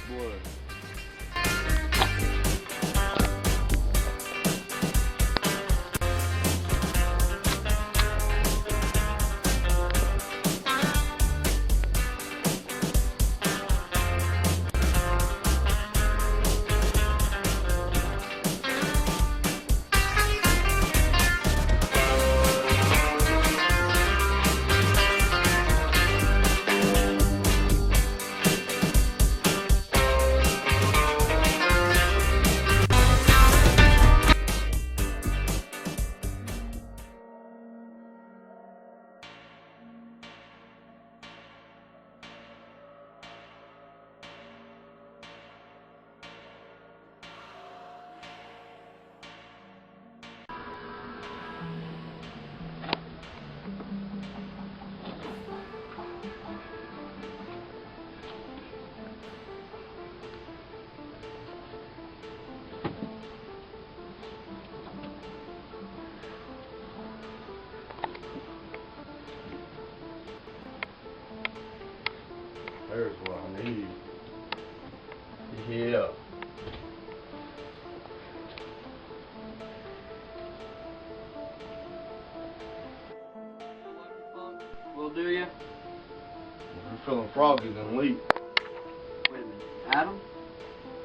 Blood. There's what I need. Yeah. Will do you? If you're feeling froggy, then leave. Wait a minute. Adam?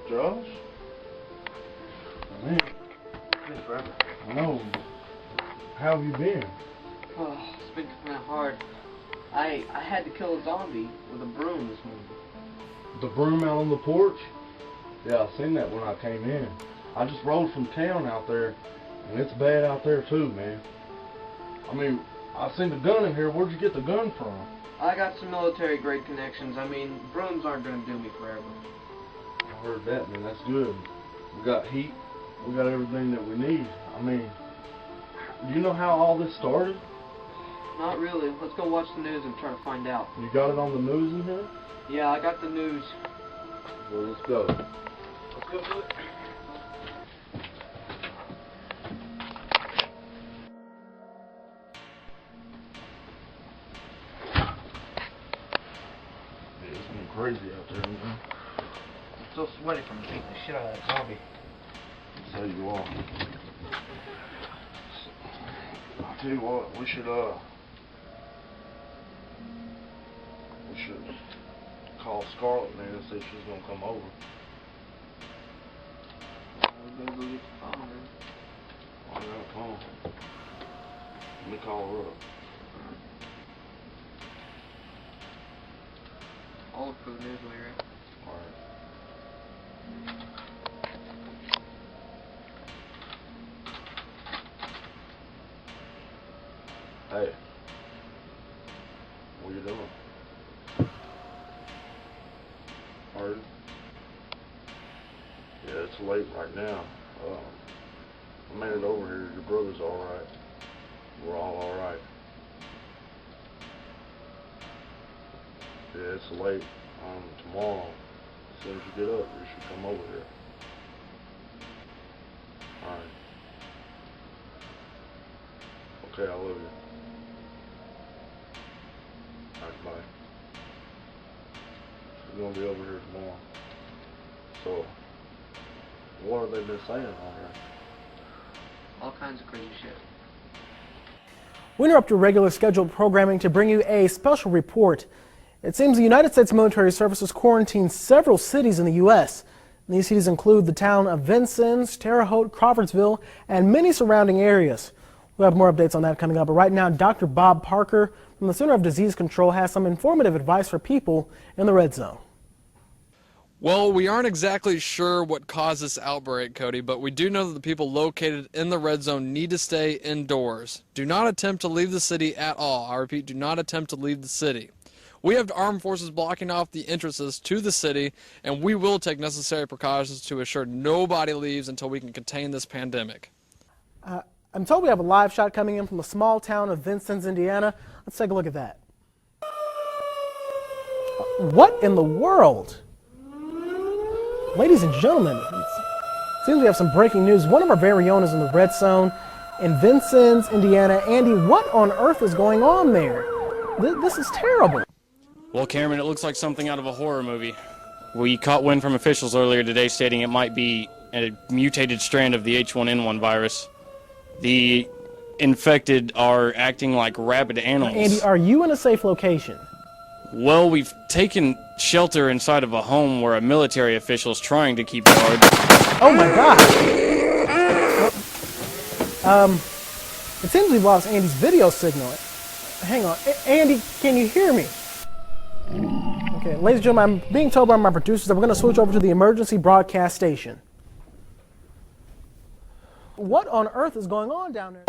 Josh? Man, It's been forever. I know. How have you been? Oh, it's been kind of hard. I had to kill a zombie with a broom this morning. The broom out on the porch? Yeah, I seen that when I came in. I just rode from town out there, and it's bad out there too, man. I mean, I seen the gun in here. Where'd you get the gun from? I got some military-grade connections. I mean, brooms aren't going to do me forever. I heard that, man. That's good. We got heat. We got everything that we need. I mean, do you know how all this started? Not really. Let's go watch the news and try to find out. You got it on the news in here? Yeah, I got the news. Well, let's go. Let's go do it. Yeah, it's been crazy out there, man. I'm so sweaty from beating the shit out of that zombie. So you are. I'll tell you what, we should call Scarlet, man, and see if she's gonna come over. We better go get the phone, man. I got a phone. Let me call her up. I'll look for the news while you're at. Alright. Hey. What you doing? Pardon? Yeah, it's late right now. I made it over here. Your brother's alright. We're all alright. Yeah, it's late. Tomorrow, as soon as you get up, you should come over here. Alright. Okay, I love you. Alright, bye. We're gonna be over here tomorrow. So, what have they been saying on here? All kinds of crazy shit. We interrupt your regular scheduled programming to bring you a special report. It seems the United States Military Services quarantined several cities in the U.S. These cities include the town of Vincennes, Terre Haute, Crawfordsville, and many surrounding areas. We'll have more updates on that coming up, but right now, Dr. Bob Parker from the Center of Disease Control has some informative advice for people in the red zone. Well, we aren't exactly sure what caused this outbreak, Cody, but we do know that the people located in the red zone need to stay indoors. Do not attempt to leave the city at all. I repeat, do not attempt to leave the city. We have armed forces blocking off the entrances to the city, and we will take necessary precautions to assure nobody leaves until we can contain this pandemic. I'm told we have a live shot coming in from the small town of Vincennes, Indiana. Let's take a look at that. What in the world? Ladies and gentlemen, it seems we have some breaking news. One of our very own is in the red zone in Vincennes, Indiana. Andy, what on earth is going on there? This is terrible. Well, Cameron, it looks like something out of a horror movie. We caught wind from officials earlier today stating it might be a mutated strand of the H1N1 virus. The infected are acting like rabid animals. Andy, are you in a safe location? Well, we've taken shelter inside of a home where a military official is trying to keep guard. Oh my God! It seems we've lost Andy's video signal. Hang on, Andy, can you hear me? Okay, ladies and gentlemen, I'm being told by my producers that we're going to switch over to the emergency broadcast station. What on earth is going on down there?